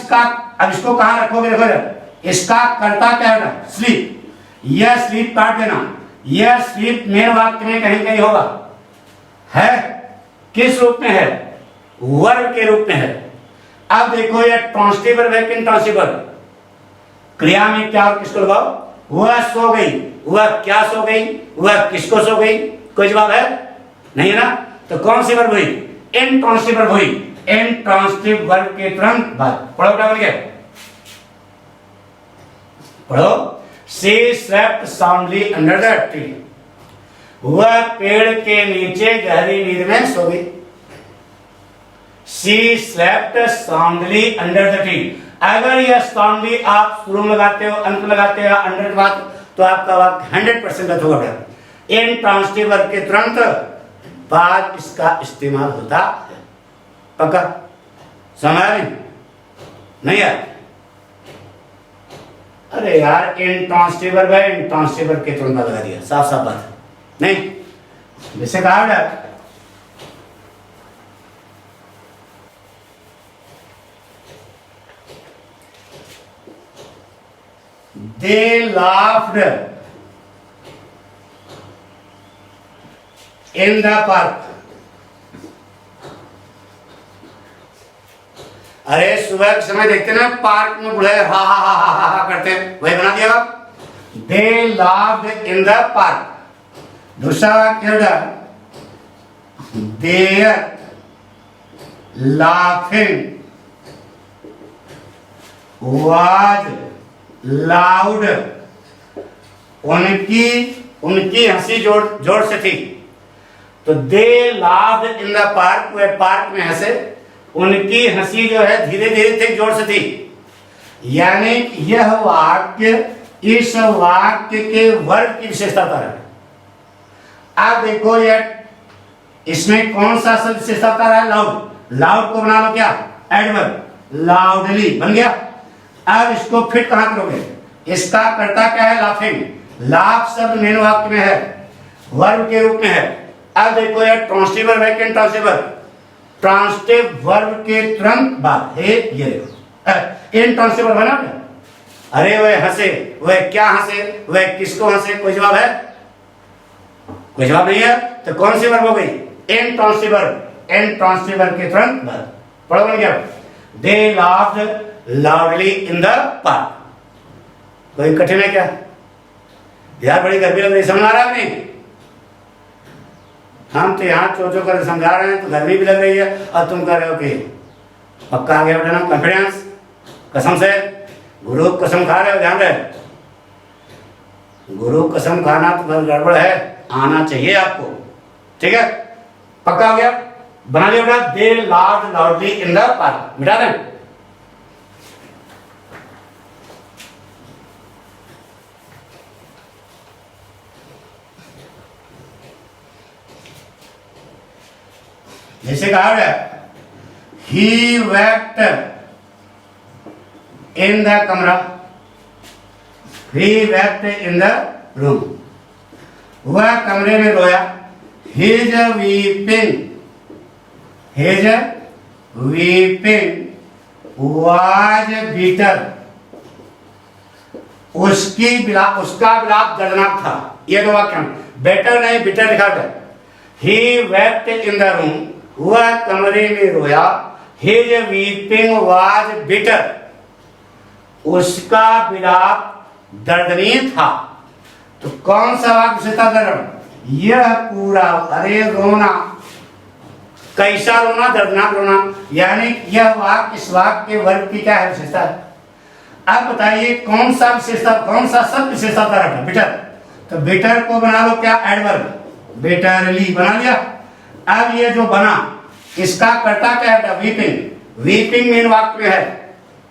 इसको कहां रखोगे? देखो इसका कर्ता क्या है? स्लीप। यह स्लीप काट देना, यह स्लीप मेन वाक्य में कहीं कहीं होगा। है किस रूप में है? वर्ब के रूप में है। अब देखो यह ट्रांसिटिव वर्ब है कि इनट्रांसिटिव वर्ब? क्रिया में क्या और किसको लगाओ? वह सो गई, वह क्या सो गई, वह किसको सो गई? कोई जवाब है? नहीं है ना। तो कौन सी वर्ब हुई? इनट्रांसिटिव वर्ब हुई। इनट्रांसिटिव वर्ब के तुरंत बाद पढ़ो क्या बन गया? पढ़ो। She slept soundly under the tree, वह पेड़ के नीचे गहरी नींद में सो गई। She slept soundly under the tree. अगर यह साउंडली आप शुरू में लगाते हो, अंत में लगाते हो, अंडर के बाद, तो आपका वाक्य 100% गलत होगा। इन ट्रांसिटिव वर्ब के तुरंत बाद इसका इस्तेमाल होता है। पक्का समझ नहीं यार? अरे यार इंट्रांसिटिव वर्ब है, इंट्रांसिटिव वर्ब के तुरंत बाद लगा दिया, साफ साफ बात नहीं। जैसे कहा ना, they laughed in the park। अरे सुबह के समय देखते ना पार्क में बुढ़े हा हा हा हा हा करते हैं, वही बना दिया। they laughed in the park। दूसरा वाक्य होगा their laughing was loud। उनकी हंसी जोर से थी। तो दे laughed in the park, वह पार्क में हंसे, उनकी हंसी जो है धीरे धीरे थी, जोर से थी। यानी यह वाक्य इस वाक्य के वर्ग की विशेषता है। आप देखो यह इसमें कौन सा शब्द विशेषता है? लाउड। लाउड को बना लो क्या? एडवर्ब, लाउडली बन गया। अब इसको फिट कहां करोगे? इसका कर्ता क्या है? लाफिंग। लाफ शब्द मेन वाक्य में है, वर्ब के रूप में है। अब देखो यह ट्रांसिटिव वर्ब है कि इंट्रांसिटिव वर्ब? ट्रांसिटिव वर्ब के तुरंत बाद है ये देखो इंट्रांसिटिव वर्ब है ना। अरे वह हंसे, वह क्या हंसे, वह किसको हंसे? कोई जवाब है? कोई जवाब नहीं है। तो कौन सी वर्ब हो गई? Intransitive verb. इंट्रांसिटिव वर्ब के तुरंत बाद पढ़ो बन गया। They laughed loudly in the park. कोई कठिन है क्या यार? बड़ी गर्मी लग रही, समझ आ रहा है नहीं? हम तो यहाँ चो कर समझा रहे हैं तो गर्मी भी लग रही है, और तुम कह रहे हो कि पक्का आ गया बेटा ना, कॉन्फिडेंस, कसम से। गुरु कसम खा रहे हो, ध्यान रहे। गुरु कसम खाना तो गड़बड़ है, आना चाहिए आपको, ठीक है? पक्का हो गया? बना लिया बेटा। They laughed loudly in the park, मिटा दें। जैसे कहा है he wept in the कमरा, he wept in the room, वह कमरे में रोया। his weeping was bitter, उसका विलाप दर्दनाक था। ये दो वाक्य बेटर नहीं बिटर लिखा है। he wept in the room, वह कमरे में रोया। his weeping was bitter, उसका विलाप दर्दनीय था। तो कौन सा वाक्य विशेषता दर्द? यह पूरा, अरे रोना, कैसा रोना? दर्दनाक रोना। यानी यह वाक्य इस वाक्य के वर्ग की क्या है? विशेषता है। अब बताइए कौन सा विशेषता, कौन सा शब्द विशेषता दर्द है? बिटर। तो बिटर को बना लो क्या? एडवर्ब, बिटरली बना लिया। अब ये जो बना इसका कर्ता क्या है? वीपिंग। वीपिंग मेन वाक्य में है,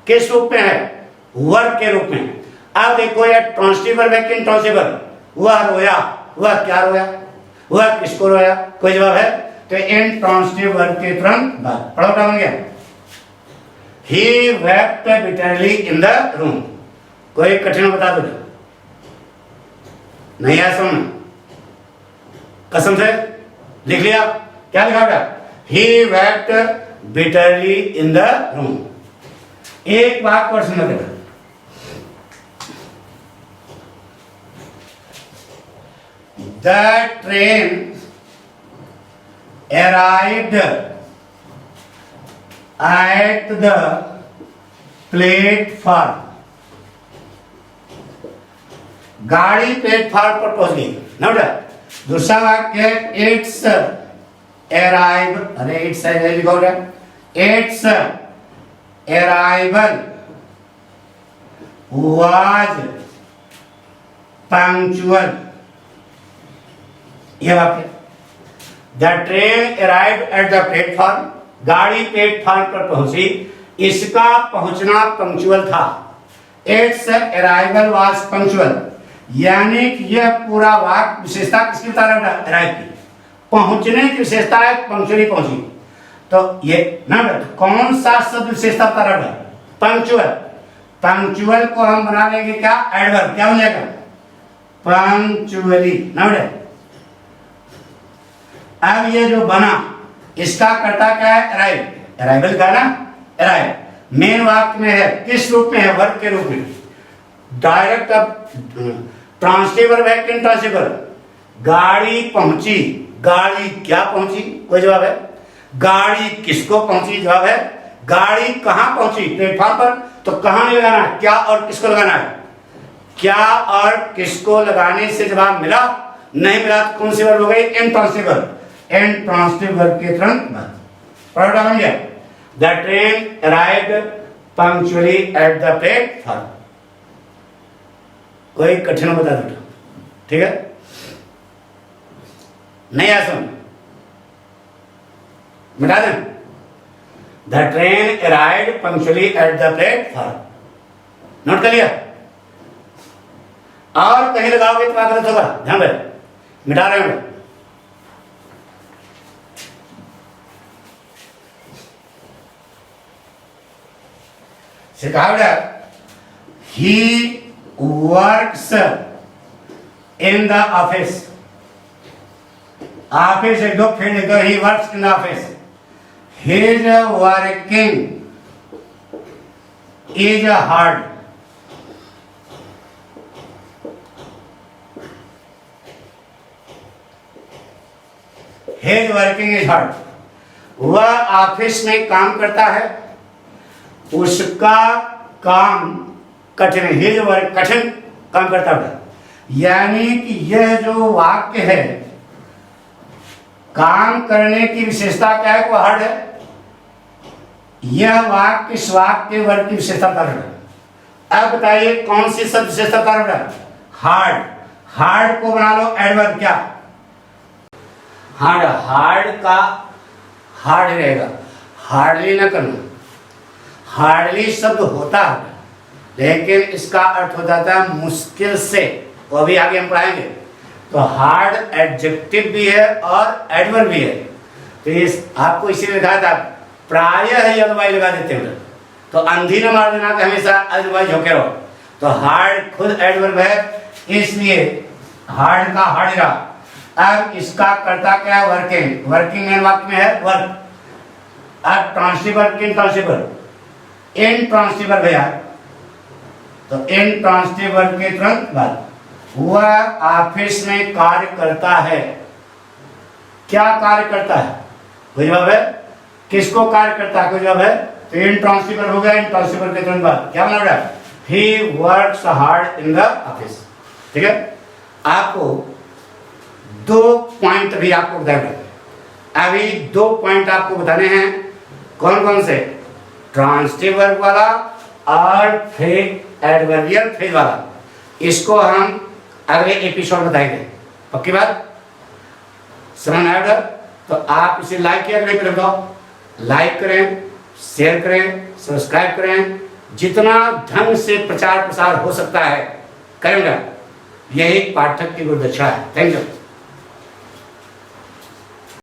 किस रूप में है? वर्ब के रूप में। अब देखो ये ट्रांसिटिव वर्ब है कि इंट्रांसिटिव वर्ब? वह रोया, वह क्या रोया, वह किसको रोया? कोई जवाब है? तो इंट्रांसिटिव वर्ब के तुरंत बाद पढ़ो क्या बन गया? He wept bitterly in the room। कोई कठिन बता दो, नहीं आया समझ? कसम से लिख लिया? क्या लिखा था? He wept bitterly in the room। एक बात पर सुना देगा, the train arrived at the platform. गाड़ी प्लेटफॉर्म पर पहुंच गई ना बेटा। दूसरा वाक्य है इट्स अराइव, अरे इट्स लिखा होगा, इट्स अराइवल वाज पंक्चुअल, यह वाक्य। The train arrived at the platform, गाड़ी प्लेटफॉर्म पर पहुंची, इसका पहुंचना पंक्चुअल था। इट्स अराइवल वाज पंक्चुअल, यानी कि यह पूरा वाक्य विशेषता किसकी बता रहा है? अराइव की, पहुंचने की विशेषता है, पंक्चुअली पहुंची। तो ये ना कौन सा शब्द विशेषता बता रहा है? पंक्चुअल। पंक्चुअल को हम बना लेंगे क्या? एडवर्ब। क्या हो जाएगा? पंक्चुअली ना बेटा। अब ये जो बना, इसका कर्ता क्या है? अराइव। अराइवल का ना अराइव मेन वाक्य में है, किस रूप में है? वर्ब के रूप में। डायरेक्ट अब ट्रांसलेटिव वर्ब है कि इनट्रांसलेटिव वर्ब? गाड़ी पहुंची, गाड़ी क्या पहुंची? कोई जवाब है? गाड़ी किसको पहुंची? जवाब है गाड़ी कहां पहुंची? प्लेटफॉर्म पर। तो कहां नहीं लगाना है, क्या और किसको लगाना है? क्या और किसको लगाने से जवाब मिला, नहीं मिला तो कौन सी वर्ब हो गई? इनट्रांसलेटिव वर्ब। इनट्रांसलेटिव वर्ब के तुरंत बाद पढ़ा बन गया। The train arrived punctually at the platform. कोई कठिन बता दो, ठीक है? नहीं आसान, मिटा दें। The train arrived punctually at the platform. Note कर लिया? और कहीं लगाओगे तो गलत होगा, ध्यान रहे। मिटा रहे हैं। सिखाओ। He works in the office. Office एक दो, फिर एक दो। He works in the office. His working is hard. His working is hard. वह ऑफिस में काम करता है, उसका काम कठिन है। His work कठिन काम करता है, यानी कि यह जो वाक्य है, काम करने की विशेषता क्या है? वो हार्ड है। यह वाक्य इस वाक्य के वर्ग की विशेषता बता रहा है। अब बताइए कौन सी शब्द विशेषता बता रहा है? हार्ड। हार्ड को बना लो एडवर्ब। क्या? हार्ड। हार्ड का हार्ड रहेगा, हार्डली ना करना। हार्डली शब्द होता है, लेकिन इसका अर्थ हो जाता है मुश्किल से। वो अभी आगे हम पढ़ाएंगे। तो हार्ड एडजेक्टिव भी है और एडवर्ब भी है। तो इस आपको इसीलिए लिखा था, प्रायः ही अदरवाइज लगा देते हैं। तो अंधी न मार देना कि हमेशा अदरवाइज होके रहो। तो हार्ड खुद एडवर्ब है, इसलिए हार्ड का हार्ड रहा। अब इसका कर्ता क्या है? वर्किंग। वर्किंग मेन वाक्य में है वर्क। अब ट्रांसलेटिव वर्ब किन ट्रांसलेटिव वर्ब? इन ट्रांसलेटिव वर्ब है। तो इन ट्रांसलेटिव वर्ब के तुरंत बाद वह ऑफिस में कार्य करता है। क्या कार्य करता है? कोई जवाब है? किसको कार्य करता है? कोई जवाब है? तो इन ट्रांसलेटिव वर्ब हो गया। इन ट्रांसलेटिव वर्ब के तुरंत बाद क्या बना रहा है? He works hard in the office. ठीक है? आपको दो पॉइंट भी आपको बताएगा। अभी दो पॉइंट आपको बताने हैं। कौन कौन से? ट्रांसलेटिव वर्ब वाला और फिर एडवर्बियल फ्रेज वाला। इसको हम अगले एपिसोड बताएंगे। पक्की बात? समझ आएगा? तो आप इसे लाइक किया करें, फिर बताओ लाइक करें, शेयर करें, सब्सक्राइब करें। जितना ढंग से प्रचार प्रसार हो सकता है करेंगे। यही पाठक की गुण दक्षिणा है। Thank you.